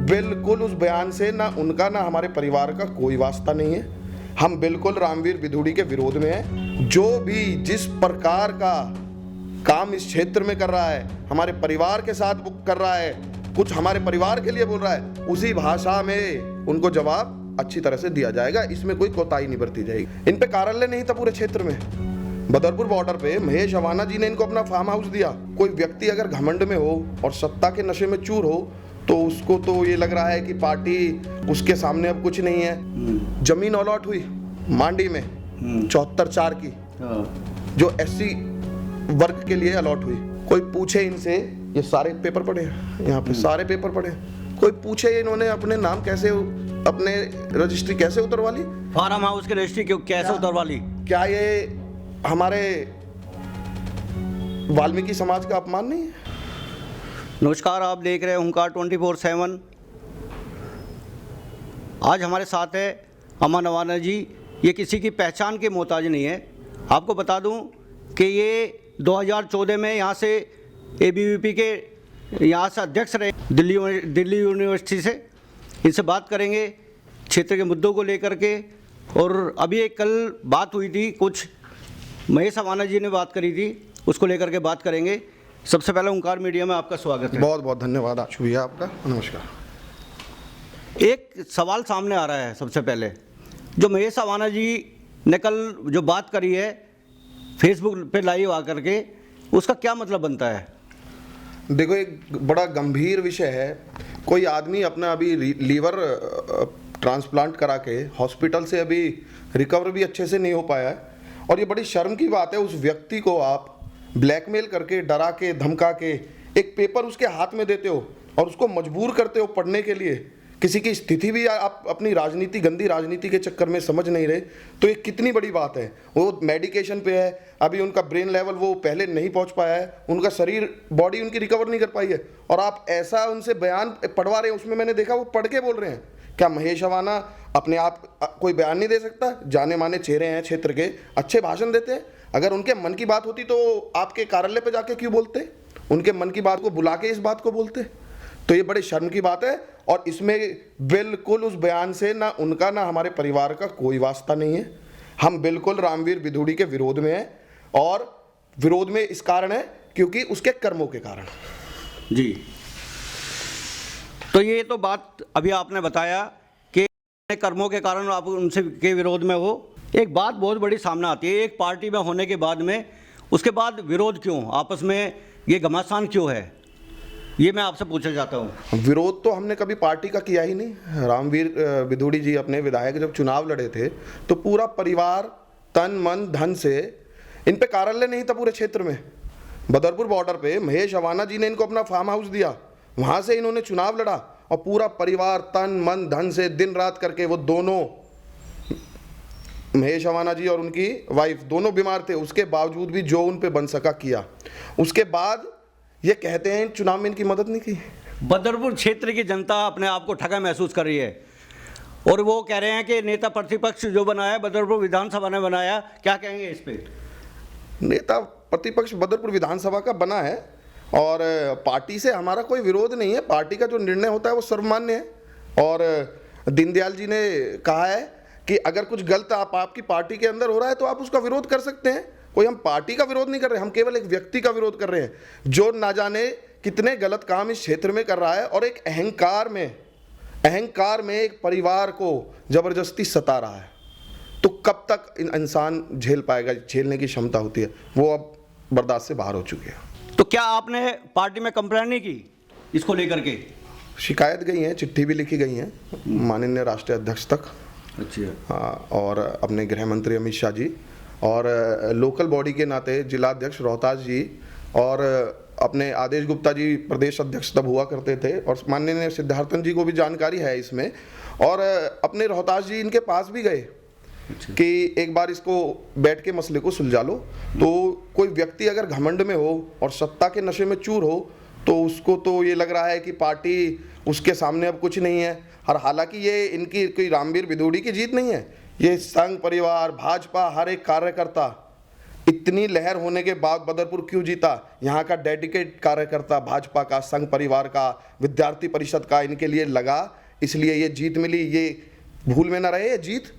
बिल्कुल उस बयान से ना उनका ना हमारे परिवार का कोई वास्ता नहीं है। हम बिल्कुल रामवीर बिधूड़ी के विरोध में हैं। जो भी जिस प्रकार का काम इस क्षेत्र में कर रहा है, हमारे परिवार के साथ कर रहा है, कुछ हमारे परिवार के लिए बोल रहा है, उसी भाषा में उनको जवाब अच्छी तरह से दिया जाएगा। इसमें कोई कोताही नहीं बरती जाएगी। इन पे कार्यालय नहीं था पूरे क्षेत्र में। बदरपुर बॉर्डर पे महेश अवाना जी ने इनको अपना फार्म हाउस दिया। कोई व्यक्ति अगर घमंड में हो और सत्ता के नशे में चूर हो तो उसको तो ये लग रहा है कि पार्टी उसके सामने अब कुछ नहीं है। जमीन अलॉट हुई मांडी में 74/4 की, जो SC वर्ग के लिए अलॉट हुई। कोई पूछे इनसे, ये सारे पेपर पढ़े हैं यहाँ पे, सारे पेपर पढ़े। कोई पूछे इन्होंने अपने नाम कैसे, अपने रजिस्ट्री कैसे उतरवा ली, फार्म हाउस की रजिस्ट्री कैसे उतरवा ली? क्या ये हमारे वाल्मीकि समाज का अपमान नहीं है? नमस्कार, आप देख रहे हैं हुंकार 24/7। आज हमारे साथ है अमन अवाना जी। ये किसी की पहचान के मोहताज नहीं है। आपको बता दूं कि ये 2014 में यहाँ से ABVP के यहाँ से अध्यक्ष रहे, दिल्ली यूनिवर्सिटी से। इनसे बात करेंगे क्षेत्र के मुद्दों को लेकर के। और अभी एक कल बात हुई थी, कुछ महेश अवाना जी ने बात करी थी, उसको लेकर के बात करेंगे। सबसे पहले ओंकार मीडिया में आपका स्वागत है। बहुत बहुत धन्यवाद आशु भैया आपका। नमस्कार। एक सवाल सामने आ रहा है। सबसे पहले जो महेश अवाना जी ने कल जो बात करी है फेसबुक पे लाइव आकर के, उसका क्या मतलब बनता है? देखो, एक बड़ा गंभीर विषय है। कोई आदमी अपना अभी लीवर ट्रांसप्लांट करा के हॉस्पिटल से अभी रिकवर भी अच्छे से नहीं हो पाया है, और ये बड़ी शर्म की बात है। उस व्यक्ति को आप ब्लैकमेल करके, डरा के, धमका के एक पेपर उसके हाथ में देते हो और उसको मजबूर करते हो पढ़ने के लिए। किसी की स्थिति भी आप अपनी राजनीति, गंदी राजनीति के चक्कर में समझ नहीं रहे, तो ये कितनी बड़ी बात है। वो मेडिकेशन पे है, अभी उनका ब्रेन लेवल वो पहले नहीं पहुंच पाया है, उनका शरीर, बॉडी उनकी रिकवर नहीं कर पाई है, और आप ऐसा उनसे बयान पढ़वा रहे हैं। उसमें मैंने देखा वो पढ़ के बोल रहे हैं। क्या महेश अवाना अपने आप कोई बयान नहीं दे सकता? जाने माने चेहरे हैं क्षेत्र के, अच्छे भाषण देते हैं। अगर उनके मन की बात होती तो आपके कार्यालय पे जाके क्यों बोलते? उनके मन की बात को बुला के इस बात को बोलते? तो ये बड़े शर्म की बात है। और इसमें बिल्कुल उस बयान से ना उनका ना हमारे परिवार का कोई वास्ता नहीं है। हम बिल्कुल रामवीर बिधूड़ी के विरोध में हैं, और विरोध में इस कारण है क्योंकि उसके कर्मों के कारण। जी, तो ये तो बात अभी आपने बताया कि कर्मों के कारण आप उनसे के विरोध में हो। एक बात बहुत बड़ी सामने आती है, एक पार्टी में होने के बाद में उसके बाद विरोध क्यों, आपस में ये घमासान क्यों है, ये मैं आपसे पूछना चाहता हूँ। विरोध तो हमने कभी पार्टी का किया ही नहीं। रामवीर बिधूड़ी जी अपने विधायक जब चुनाव लड़े थे तो पूरा परिवार तन मन धन से, इन पे कार्यालय नहीं था पूरे क्षेत्र में। बदरपुर बॉर्डर पे महेश अवाना जी ने इनको अपना फार्म हाउस दिया, वहाँ से इन्होंने चुनाव लड़ा, और पूरा परिवार तन मन धन से दिन रात करके, वो दोनों, महेश अवाना जी और उनकी वाइफ दोनों बीमार थे, उसके बावजूद भी जो उन पे बन सका किया। उसके बाद ये कहते हैं चुनाव में इनकी मदद नहीं की। बदरपुर क्षेत्र की जनता अपने आप को ठगा महसूस कर रही है, और वो कह रहे हैं कि नेता प्रतिपक्ष जो बनाया बदरपुर विधानसभा ने बनाया। क्या कहेंगे इस पे? नेता प्रतिपक्ष बदरपुर विधानसभा का बना है, और पार्टी से हमारा कोई विरोध नहीं है। पार्टी का जो निर्णय होता है वो सर्वमान्य है। और दीनदयाल जी ने कहा है कि अगर कुछ गलत आपकी पार्टी के अंदर हो रहा है तो आप उसका विरोध कर सकते हैं। कोई हम पार्टी का विरोध नहीं कर रहे, हम केवल एक व्यक्ति का विरोध कर रहे हैं जो ना जाने कितने गलत काम इस क्षेत्र में कर रहा है, और एक अहंकार में एक परिवार को जबरदस्ती सता रहा है। तो कब तक इंसान झेल पाएगा? झेलने की क्षमता होती है, वो अब बर्दाश्त से बाहर हो चुकी है। तो क्या आपने पार्टी में कंप्लेंट नहीं की इसको लेकर के? शिकायत गई है, चिट्ठी भी लिखी गई है माननीय राष्ट्रीय अध्यक्ष तक। अच्छा। और अपने गृह मंत्री अमित शाह जी, और लोकल बॉडी के नाते जिला अध्यक्ष रोहतास जी, और अपने आदेश गुप्ता जी प्रदेश अध्यक्ष तब हुआ करते थे, और माननीय सिद्धार्थन जी को भी जानकारी है इसमें। और अपने रोहतास जी इनके पास भी गए कि एक बार इसको बैठ के मसले को सुलझा लो। तो कोई व्यक्ति अगर घमंड में हो और सत्ता के नशे में चूर हो तो उसको तो ये लग रहा है कि पार्टी उसके सामने अब कुछ नहीं है। और हालांकि ये इनकी कोई रामवीर बिधूड़ी की जीत नहीं है, ये संघ परिवार, भाजपा, हर एक कार्यकर्ता इतनी लहर होने के बाद बदरपुर क्यों जीता? यहाँ का डेडिकेट कार्यकर्ता भाजपा का, संघ परिवार का, विद्यार्थी परिषद का इनके लिए लगा, इसलिए ये जीत मिली। ये भूल में ना रहे, ये जीत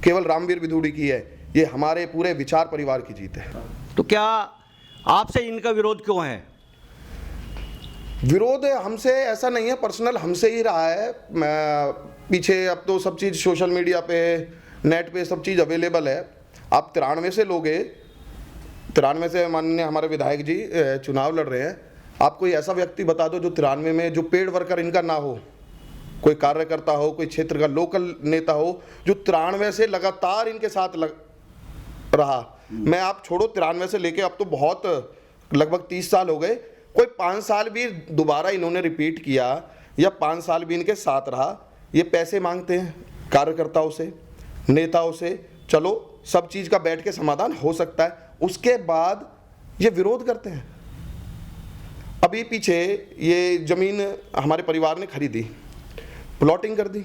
केवल रामवीर विधूड़ी की है, ये हमारे पूरे विचार परिवार की जीत है। तो क्या आपसे इनका विरोध क्यों है? विरोध हमसे ऐसा नहीं है, पर्सनल हमसे ही रहा है। पीछे अब तो सब चीज़ सोशल मीडिया पे, नेट पे सब चीज़ अवेलेबल है। आप 93 से लोगे, 93 से माननीय हमारे विधायक जी चुनाव लड़ रहे हैं। आप कोई ऐसा व्यक्ति बता दो जो 93 में जो पेड वर्कर इनका ना हो, कोई कार्यकर्ता हो, कोई क्षेत्र का लोकल नेता हो जो 93 से लगातार इनके साथ रहा। मैं आप छोड़ो 93 से लेके अब तो बहुत लगभग 30 साल हो गए, कोई 5 साल भी दोबारा इन्होंने रिपीट किया या 5 साल भी इनके साथ रहा। ये पैसे मांगते हैं कार्यकर्ताओं से, नेताओं से, चलो सब चीज़ का बैठ के समाधान हो सकता है, उसके बाद ये विरोध करते हैं। अभी पीछे ये ज़मीन हमारे परिवार ने खरीदी, प्लॉटिंग कर दी,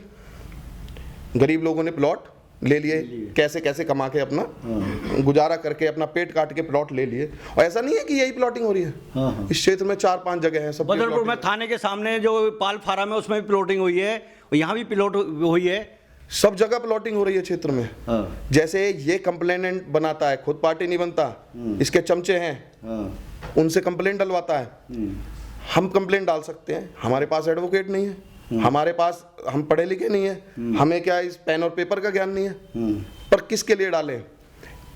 गरीब लोगों ने प्लॉट ले लिए, कैसे कैसे कमा के अपना गुजारा करके अपना पेट काट के प्लॉट ले लिए। और ऐसा नहीं है कि यही प्लॉटिंग हो रही है, इस क्षेत्र में 4-5 जगह हैं। सब बदरपुर में थाने के सामने जो पाल फार्म है उसमें भी प्लॉटिंग हुई है, और यहाँ भी प्लॉट हुई है, सब जगह प्लॉटिंग हो रही है क्षेत्र में। जैसे ये कंप्लेनेंट बनाता है, खुद पार्टी नहीं बनता, इसके चमचे हैं, उनसे कंप्लेंट डलवाता है। हम कंप्लेंट डाल सकते हैं, हमारे पास एडवोकेट नहीं है, हमारे पास, हम पढ़े लिखे नहीं है, हमें क्या इस पेन और पेपर का ज्ञान नहीं है। पर किसके लिए डालें?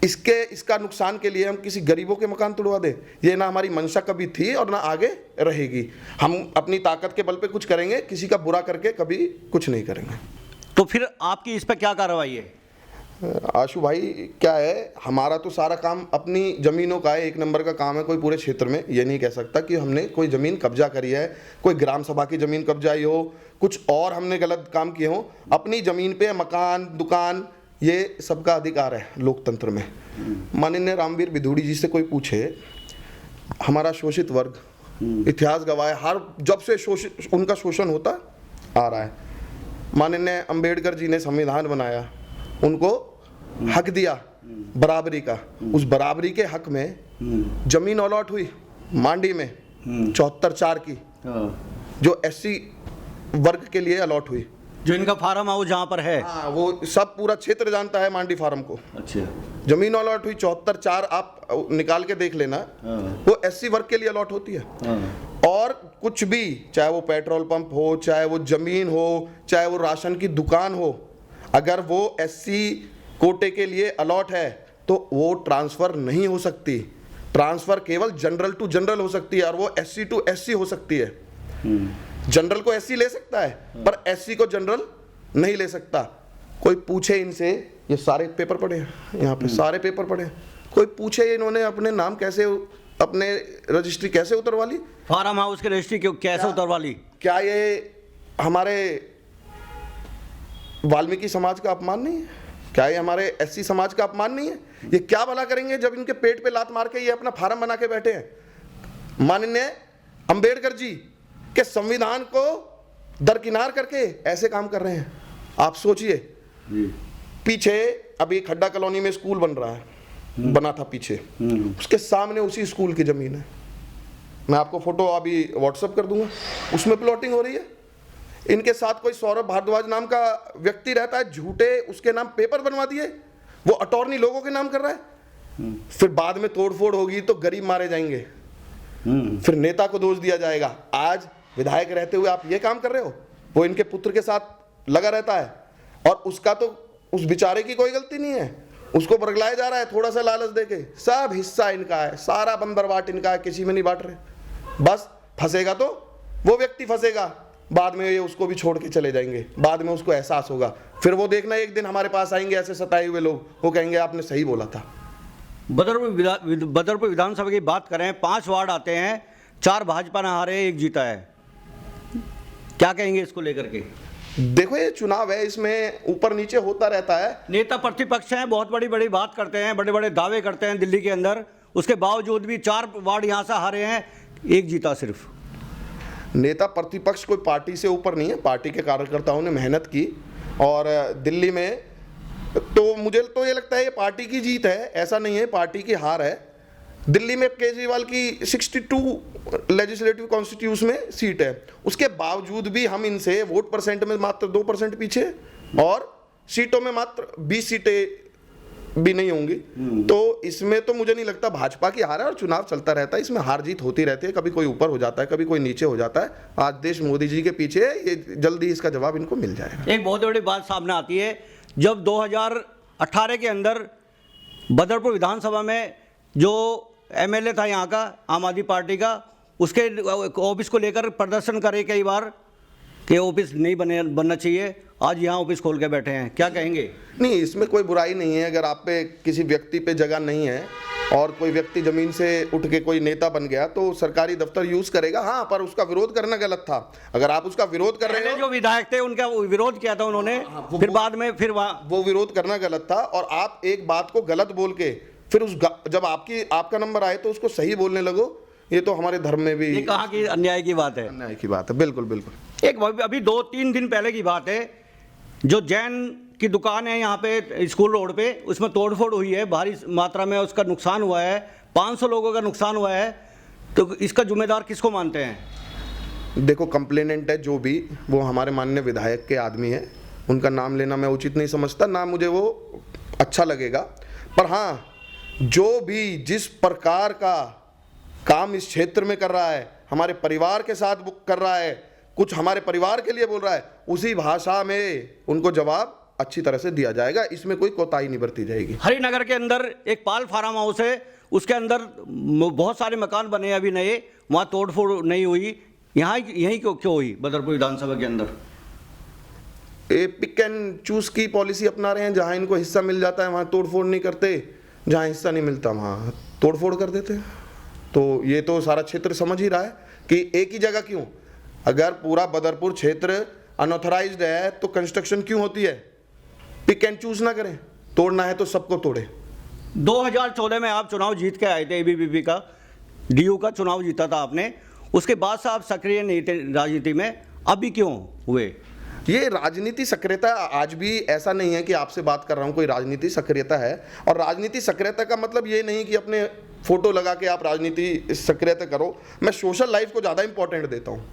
इसका नुकसान के लिए हम किसी गरीबों के मकान तोड़वा दें? ये ना हमारी मंशा कभी थी और ना आगे रहेगी। हम अपनी ताकत के बल पे कुछ करेंगे, किसी का बुरा करके कभी कुछ नहीं करेंगे। तो फिर आपकी इस पर क्या कार्रवाई है? आशु भाई, क्या है, हमारा तो सारा काम अपनी ज़मीनों का है, 1 नंबर का काम है। कोई पूरे क्षेत्र में ये नहीं कह सकता कि हमने कोई ज़मीन कब्जा करी है, कोई ग्राम सभा की ज़मीन कब्जाई हो, कुछ और हमने गलत काम किए हो। अपनी ज़मीन पे मकान, दुकान, ये सबका अधिकार है लोकतंत्र में। माननीय रामवीर विधूड़ी जी से कोई पूछे, हमारा शोषित वर्ग, इतिहास गवाह, हर जब से उनका शोषण होता आ रहा है। माननीय अंबेडकर जी ने संविधान बनाया, उनको हक दिया बराबरी का, उस बराबरी के हक में जमीन अलॉट हुई मांडी में 74/4 की, जो SC वर्ग के लिए अलॉट हुई, जो इनका फार्म हाउस जहाँ पर है। हाँ, वो सब पूरा क्षेत्र जानता है मांडी फार्म को। अच्छा, जमीन अलॉट हुई 74/4, आप निकाल के देख लेना, वो SC वर्ग के लिए अलॉट होती है। और कुछ भी, चाहे वो पेट्रोल पंप हो, चाहे वो जमीन हो, चाहे वो राशन की दुकान हो, अगर वो SC कोटे के लिए अलॉट है तो वो ट्रांसफ़र नहीं हो सकती। ट्रांसफ़र केवल जनरल टू जनरल हो सकती है, और वो SC टू SC हो सकती है। जनरल को SC ले सकता है, पर SC को जनरल नहीं ले सकता। कोई पूछे इनसे, ये सारे पेपर पढ़े हैं यहाँ पे, सारे पेपर पढ़े हैं, कोई पूछे इन्होंने अपने नाम कैसे, अपने रजिस्ट्री कैसे उतरवा ली, फार्म हाउस की रजिस्ट्री कैसे उतरवा ली? क्या ये हमारे वाल्मीकि समाज का अपमान नहीं है? क्या ये हमारे SC समाज का अपमान नहीं है? ये क्या भला करेंगे जब इनके पेट पे लात मार के ये अपना फार्म बना के बैठे हैं। माननीय अंबेडकर जी के संविधान को दरकिनार करके ऐसे काम कर रहे हैं। आप सोचिए, पीछे अभी खड्डा कॉलोनी में स्कूल बन रहा है, बना था पीछे, उसके सामने उसी स्कूल की जमीन है। मैं आपको फोटो अभी व्हाट्सएप कर दूंगा, उसमें प्लॉटिंग हो रही है। इनके साथ कोई सौरभ भारद्वाज नाम का व्यक्ति रहता है, झूठे उसके नाम पेपर बनवा दिए, वो अटॉर्नी लोगों के नाम कर रहा है। फिर बाद में तोड़फोड़ होगी तो गरीब मारे जाएंगे, फिर नेता को दोष दिया जाएगा। आज विधायक रहते हुए आप ये काम कर रहे हो, वो इनके पुत्र के साथ लगा रहता है, और उसका तो उस बेचारे की कोई गलती नहीं है, उसको बरगलाया जा रहा है थोड़ा सा लालच देके। सब हिस्सा इनका है, सारा बंदरबाट इनका है, किसी में नहीं बांट रहे। बस फंसेगा तो वो व्यक्ति फंसेगा, बाद में ये उसको भी छोड़ के चले जाएंगे, बाद में उसको एहसास होगा, फिर वो देखना एक दिन हमारे पास आएंगे ऐसे सताए हुए लोग, वो कहेंगे आपने सही बोला था। बदरपुर विधानसभा की बात करें, 5 वार्ड आते हैं, 4 भाजपा ने हारे, 1 जीता है, क्या कहेंगे इसको लेकर के? देखो, ये चुनाव है, इसमें ऊपर नीचे होता रहता है। नेता प्रतिपक्ष हैं, बहुत बड़ी बड़ी बात करते हैं, बड़े बड़े दावे करते हैं दिल्ली के अंदर, उसके बावजूद भी 4 वार्ड यहाँ से हारे हैं, 1 जीता सिर्फ। नेता प्रतिपक्ष कोई पार्टी से ऊपर नहीं है, पार्टी के कार्यकर्ताओं ने मेहनत की और दिल्ली में तो मुझे तो ये लगता है ये पार्टी की जीत है, ऐसा नहीं है पार्टी की हार है। दिल्ली में केजरीवाल की 62 लेजिस्लेटिव कॉन्स्टिट्यूशन में सीट है, उसके बावजूद भी हम इनसे वोट परसेंट में मात्र 2% पीछे और सीटों में मात्र 20 सीटें भी नहीं होंगी। तो इसमें तो मुझे नहीं लगता भाजपा की हार है, और चुनाव चलता रहता है, इसमें हार जीत होती रहती है, कभी कोई ऊपर हो जाता है, कभी कोई नीचे हो जाता है। आज देश मोदी जी के पीछे है, ये जल्दी इसका जवाब इनको मिल जाएगा। एक बहुत बड़ी बात सामने आती है, जब 2018 के अंदर बदरपुर विधानसभा में जो एमएलए था यहाँ का आम आदमी पार्टी का, उसके ऑफिस को लेकर प्रदर्शन करे कई बार कि ऑफिस नहीं बनना चाहिए, आज यहाँ ऑफिस खोल के बैठे हैं, क्या कहेंगे? नहीं, इसमें कोई बुराई नहीं है। अगर आप पे किसी व्यक्ति पे जगह नहीं है और कोई व्यक्ति जमीन से उठ के कोई नेता बन गया तो सरकारी दफ्तर यूज करेगा। हाँ, पर उसका विरोध करना गलत था। अगर आप उसका विरोध कर रहे हो, जो विधायक थे उनका विरोध किया था उन्होंने, फिर बाद में फिर वो विरोध करना गलत था। और आप एक बात को गलत बोल के फिर जब आपका नंबर आए तो उसको सही बोलने लगो, ये तो हमारे धर्म में भी ये कहा कि अन्याय की बात है। अन्याय की बात है, बिल्कुल बिल्कुल। एक अभी 2-3 दिन पहले की बात है, जो जैन की दुकान है यहाँ पे स्कूल रोड पे, उसमें तोड़फोड़ हुई है, भारी मात्रा में उसका नुकसान हुआ है, 500 लोगों का नुकसान हुआ है। तो इसका जिम्मेदार किसको मानते हैं? देखो, कंप्लेनेंट है जो भी, वो हमारे माननीय विधायक के आदमी है, उनका नाम लेना मैं उचित नहीं समझता, ना मुझे वो अच्छा लगेगा। पर हाँ, जो भी जिस प्रकार का काम इस क्षेत्र में कर रहा है, हमारे परिवार के साथ कर रहा है, कुछ हमारे परिवार के लिए बोल रहा है, उसी भाषा में उनको जवाब अच्छी तरह से दिया जाएगा। इसमें कोई कोताही नहीं बरती जाएगी। हरिनगर के अंदर एक पाल फार्म हाउस है, उसके अंदर बहुत सारे मकान बने अभी नए, वहाँ तोड़फोड़ नहीं हुई, यहाँ यहीं क्यों हुई बदरपुर विधानसभा के अंदर? पिक एंड चूज की पॉलिसी अपना रहे हैं, जहाँ इनको हिस्सा मिल जाता है वहाँ तोड़फोड़ नहीं करते, जहाँ हिस्सा नहीं मिलता वहाँ तोड़फोड़ कर देते हैं। तो ये तो सारा क्षेत्र समझ ही रहा है कि एक ही जगह क्यों, अगर पूरा बदरपुर क्षेत्र अनऑथराइज्ड है तो कंस्ट्रक्शन क्यों होती है? पिक एंड चूज ना करें, तोड़ना है तो सबको तोड़े। 2014 में आप चुनाव जीत के आए थे, एबीवीपी का डीयू का चुनाव जीता था आपने, उसके बाद से आप सक्रिय नहीं थे राजनीति में, अभी क्यों हुए? ये राजनीति सक्रियता आज भी ऐसा नहीं है कि आपसे बात कर रहा हूँ कोई राजनीति सक्रियता है। और राजनीति सक्रियता का मतलब ये नहीं कि अपने फोटो लगा के आप राजनीति सक्रियता करो। मैं सोशल लाइफ को ज़्यादा इंपॉर्टेंट देता हूँ।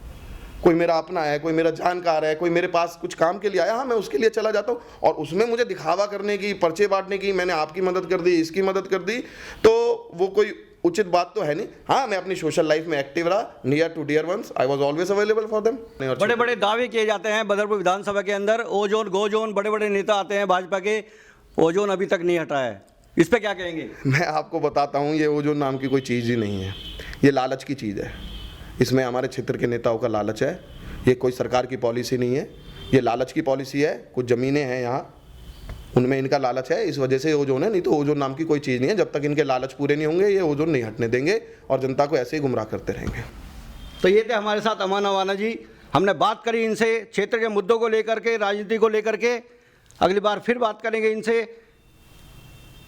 कोई मेरा अपना है, कोई मेरा जानकार है, कोई मेरे पास कुछ काम के लिए आया, हाँ मैं उसके लिए चला जाता हूँ। और उसमें मुझे दिखावा करने की, पर्चे बांटने की, मैंने आपकी मदद कर दी, इसकी मदद कर दी, तो वो कोई उचित बात तो है नहीं। हाँ, मैं अपनी सोशल लाइफ में एक्टिव रहा, near to dear ones, I was always available for them. बड़े बड़े दावे किए जाते हैं बदरपुर विधानसभा के अंदर, ओजोन गोजोन, बड़े बड़े नेता आते हैं भाजपा के, ओजोन अभी तक नहीं हटा है, इस पर क्या कहेंगे? मैं आपको बताता हूँ, ये ओजोन नाम की कोई चीज़ ही नहीं है, ये लालच की चीज़ है। इसमें हमारे क्षेत्र के नेताओं का लालच है, ये कोई सरकार की पॉलिसी नहीं है, ये लालच की पॉलिसी है। कुछ ज़मीनें हैं यहाँ, उनमें इनका लालच है, इस वजह से ओजोन है, नहीं तो ओजोन नाम की कोई चीज़ नहीं है। जब तक इनके लालच पूरे नहीं होंगे ये ओजोन नहीं हटने देंगे और जनता को ऐसे ही गुमराह करते रहेंगे। तो ये थे हमारे साथ अमन अवाना जी, हमने बात करी इनसे क्षेत्र के मुद्दों को लेकर के, राजनीति को लेकर के। अगली बार फिर बात करेंगे इनसे,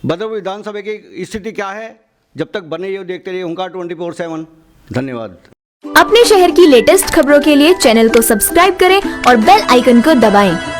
बदरपुर विधानसभा की स्थिति क्या है। जब तक बने ये देखते रहिए हुंकार 24/7। धन्यवाद। अपने शहर की लेटेस्ट खबरों के लिए चैनल को सब्सक्राइब करें और बेल आइकन को दबाएं।